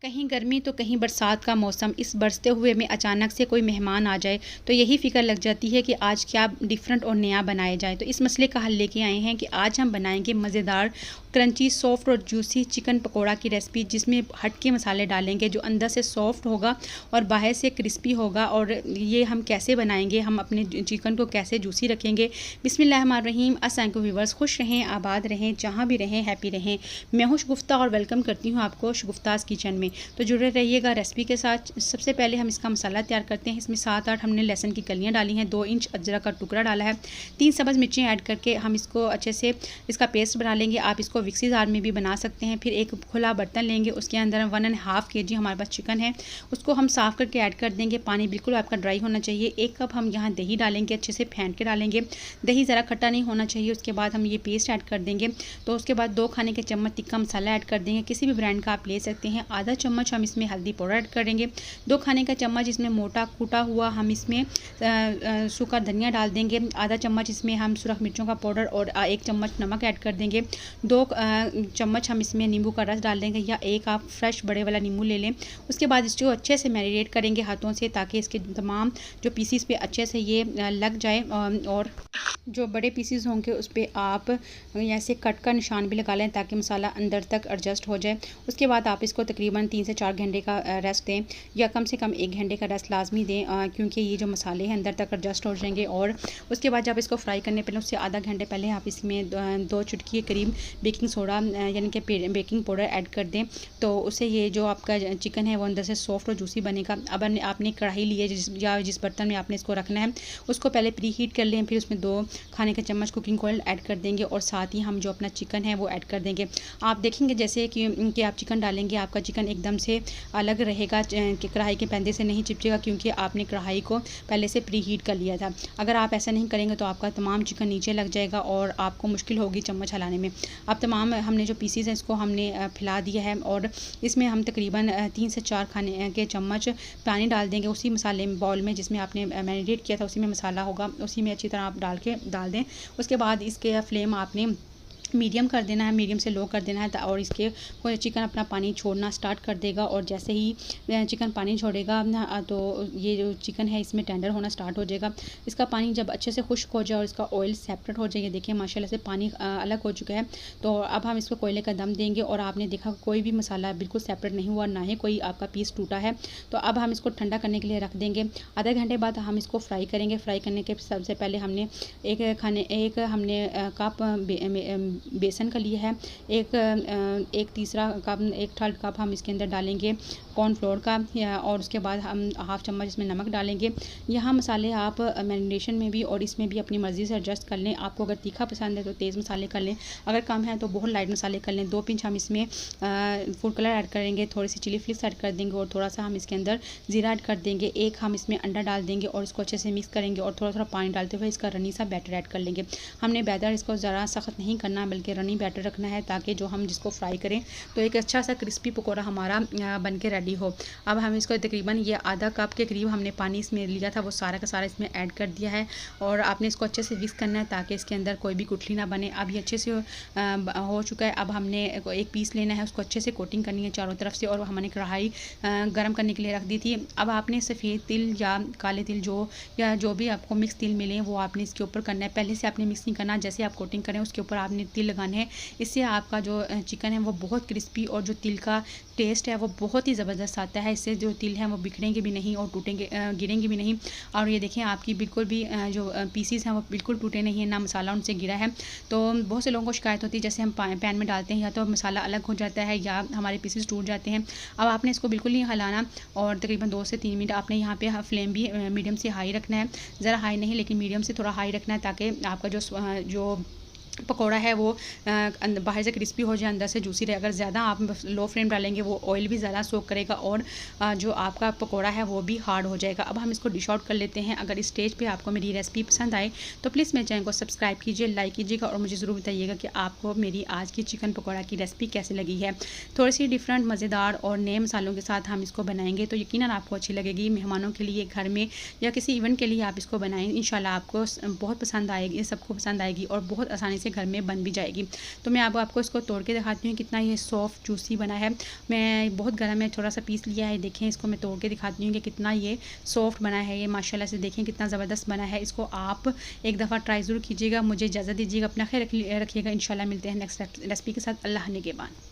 कहीं गर्मी तो कहीं बरसात का मौसम, इस बरसते हुए में अचानक से कोई मेहमान आ जाए तो यही फ़िक्र लग जाती है कि आज क्या डिफरेंट और नया बनाया जाए। तो इस मसले का हल लेके आए हैं कि आज हम बनाएंगे मज़ेदार क्रंची सॉफ्ट और जूसी चिकन पकोड़ा की रेसिपी, जिसमें हट के मसाले डालेंगे जो अंदर से सॉफ्ट होगा और बाहर से क्रिस्पी होगा। और ये हम कैसे बनाएंगे, हम अपने चिकन को कैसे जूसी रखेंगे। बिस्मिल्लाहिर्रहमानिर्रहीम। अस्सलाम व्यूवर्स, खुश रहें, आबाद रहें, जहाँ भी रहें हैप्पी रहें। मैं हूँ शगुफ्ता और वेलकम करती हूँ आपको शगुफ्ताज़ किचन में। तो जुड़े रहिएगा रेसिपी के साथ। सबसे पहले हम इसका मसाला तैयार करते हैं। इसमें 7-8 हमने लहसुन की कलियां डाली हैं, 2 इंच अदरक का टुकड़ा डाला है, 3 सब्ज़ मिर्चें ऐड करके हम इसको अच्छे से इसका पेस्ट बना लेंगे। आप इसको मिक्सी जार में भी बना सकते हैं। फिर एक खुला बर्तन लेंगे, उसके अंदर 1.5 kg हमारे पास चिकन है, उसको हम साफ़ करके ऐड कर देंगे। पानी बिल्कुल आपका ड्राई होना चाहिए। 1 कप हम यहाँ दही डालेंगे, अच्छे से फेंट के डालेंगे। दही ज़रा खट्टा नहीं होना चाहिए। उसके बाद हम ये पेस्ट ऐड कर देंगे। तो उसके बाद 2 खाने के चम्मच तिक्का मसाला ऐड कर देंगे, किसी भी ब्रांड का आप ले सकते हैं। आधा चम्मच हम इसमें हल्दी पाउडर ऐड करेंगे। 2 खाने का चम्मच इसमें मोटा कूटा हुआ हम इसमें सूखा धनिया डाल देंगे। आधा चम्मच इसमें हम सुरख मिर्चों का पाउडर और 1 चम्मच नमक ऐड कर देंगे। 2 चम्मच हम इसमें नींबू का रस डाल देंगे, या एक आप फ्रेश बड़े वाला नींबू ले लें। उसके बाद इसको अच्छे से मैरिनेट करेंगे हाथों से, ताकि इसके तमाम जो पीसीस पे अच्छे से ये लग जाए। और जो बड़े पीसीस होंगे उस पर आप ऐसे कट का निशान भी लगा लें, ताकि मसाला अंदर तक एडजस्ट हो जाए। उसके बाद आप इसको तकरीबन 3 से 4 घंटे का रेस्ट दें, या कम से कम 1 घंटे का रेस्ट लाजमी दें, क्योंकि ये जो मसाले हैं अंदर तक एडजस्ट हो जाएंगे। और उसके बाद जब इसको फ्राई करने पहले उससे आधा घंटे पहले आप इसमें 2 चुटकी के करीब बेकिंग सोडा यानी कि बेकिंग पाउडर ऐड कर दें। तो उससे ये जो आपका चिकन है वो अंदर से सॉफ्ट और जूसी बनेगा। अब आपने कढ़ाई ली है, जिस बर्तन में आपने इसको रखना है उसको पहले प्री हीट कर लें। फिर उसमें 2 खाने के चम्मच कुकिंग ऑयल ऐड कर देंगे, और साथ ही हम जो अपना चिकन है वो ऐड कर देंगे। आप देखेंगे जैसे कि आप चिकन डालेंगे, आपका चिकन एकदम से अलग रहेगा, कि कढ़ाई के पैंदे से नहीं चिपकेगा, क्योंकि आपने कढ़ाई को पहले से प्री हीट कर लिया था। अगर आप ऐसा नहीं करेंगे तो आपका तमाम चिकन नीचे लग जाएगा और आपको मुश्किल होगी चम्मच हिलाने में। अब तमाम हमने जो पीसीज हैं इसको हमने फैला दिया है, और इसमें हम तकरीबन 3 से 4 खाने के चम्मच पानी डाल देंगे उसी मसाले बाउल में जिसमें आपने मैरिनेट किया था, उसी में मसाला होगा, उसी में अच्छी तरह आप डाल दें। उसके बाद इसके फ्लेम आपने मीडियम कर देना है, मीडियम से लो कर देना है, और इसके चिकन अपना पानी छोड़ना स्टार्ट कर देगा। और जैसे ही चिकन पानी छोड़ेगा तो ये जो चिकन है इसमें टेंडर होना स्टार्ट हो जाएगा। इसका पानी जब अच्छे से खुश्क हो जाए और इसका ऑयल सेपरेट हो जाए, देखिए माशाल्लाह से पानी अलग हो चुका है। तो अब हम इसको कोयले का दम देंगे, और आपने देखा कोई भी मसाला बिल्कुल सेपरेट नहीं हुआ, ना ही कोई आपका पीस टूटा है। तो अब हम इसको ठंडा करने के लिए रख देंगे। आधे घंटे बाद हम इसको फ्राई करेंगे। फ्राई करने के सबसे पहले हमने एक कप बेसन का लिया है, एक तीसरा कप, 1/3 कप हम इसके अंदर डालेंगे कॉर्नफ्लोर का, और उसके बाद हम 1/2 चम्मच इसमें नमक डालेंगे। यहाँ मसाले आप मैरिनेशन में भी और इसमें भी अपनी मर्ज़ी से एडजस्ट कर लें। आपको अगर तीखा पसंद है तो तेज़ मसाले कर लें, अगर कम है तो बहुत लाइट मसाले कर लें। 2 पिंच हम इसमें फूड कलर ऐड करेंगे, थोड़ी सी चिली फ्लेक्स ऐड कर देंगे, और थोड़ा सा हम इसके अंदर ज़ीरा ऐड कर देंगे। एक हम इसमें अंडा डाल देंगे और इसको अच्छे से मिक्स करेंगे, और थोड़ा थोड़ा पानी डालते हुए इसका रनी सा बैटर ऐड कर लेंगे। हमने बैटर इसको ज़रा सख्त नहीं करना, बल्कि रनी बैटर रखना है, ताकि जो हम जिसको फ्राई करें तो एक अच्छा सा क्रिस्पी पकौड़ा हमारा बन के रेडी हो। अब हम इसको तकरीबन ये आधा कप के करीब हमने पानी इसमें लिया था, वो सारा का सारा इसमें ऐड कर दिया है, और आपने इसको अच्छे से मिक्स करना है ताकि इसके अंदर कोई भी गुठली ना बने। अब ये अच्छे से हो चुका है। अब हमने एक पीस लेना है, उसको अच्छे से कोटिंग करनी है चारों तरफ से, और हमने कढ़ाई गर्म करने के लिए रख दी थी। अब आपने सफ़ेद तिल या काले तिल जो भी आपको मिक्स तिल मिले वो आपने इसके ऊपर करना है। पहले से आपने मिक्स नहीं करना, जैसे आप कोटिंग करें उसके ऊपर आपने तिल लगाने हैं। इससे आपका जो चिकन है वो बहुत क्रिस्पी, और जो तिल का टेस्ट है वो बहुत ही ज़बरदस्त आता है। इससे जो तिल हैं वो बिखरेंगे भी नहीं और टूटेंगे गिरेंगे भी नहीं। और ये देखें आपकी बिल्कुल भी जो पीसीस हैं वो बिल्कुल टूटे नहीं हैं, ना मसाला उनसे गिरा है। तो बहुत से लोगों को शिकायत होती है, जैसे हम पैन में डालते हैं या तो मसाला अलग हो जाता है या हमारे पीसीस टूट जाते हैं। अब आपने इसको बिल्कुल नहीं हिलाना, और तकरीबन 2 से 3 मिनट आपने यहाँ पे फ्लेम भी मीडियम से हाई रखना है। ज़रा हाई नहीं लेकिन मीडियम से थोड़ा हाई रखना है, ताकि आपका जो पकोड़ा है वो बाहर से क्रिस्पी हो जाए, अंदर से जूसी रहे। अगर ज़्यादा आप लो फ्लेम डालेंगे वो ऑयल भी ज़्यादा सोक करेगा, और जो आपका पकोड़ा है वो भी हार्ड हो जाएगा। अब हम इसको डिश आउट कर लेते हैं। अगर इस स्टेज पे आपको मेरी रेसिपी पसंद आए तो प्लीज़ मेरे चैनल को सब्सक्राइब कीजिए, लाइक कीजिएगा, और मुझे ज़रूर बताइएगा कि आपको मेरी आज की चिकन पकौड़ा की रेसिपी कैसी लगी है। थोड़ी सी डिफरेंट, मज़ेदार और नए मसालों के साथ हम इसको बनाएंगे तो यकीनन आपको अच्छी लगेगी। मेहमानों के लिए, घर में या किसी इवेंट के लिए आप इसको बनाएं, इंशाल्लाह आपको बहुत पसंद आएगी, सबको पसंद आएगी, और बहुत आसानी से घर में बन भी जाएगी। तो मैं अब आपको इसको तोड़ के दिखाती हूँ कितना ये सॉफ्ट जूसी बना है। मैं बहुत गर्म है, थोड़ा सा पीस लिया है, देखें इसको मैं तोड़ के दिखाती हूँ कि कितना ये सॉफ्ट बना है। ये माशाल्लाह से देखें कितना ज़बरदस्त बना है। इसको आप एक दफ़ा ट्राई ज़रूर कीजिएगा। मुझे इजाज़त दीजिएगा, अपना ख्याल रखिएगा। इंशाल्लाह मिलते हैं नेक्स्ट रेसिपी के साथ। अल्लाह निगहबान।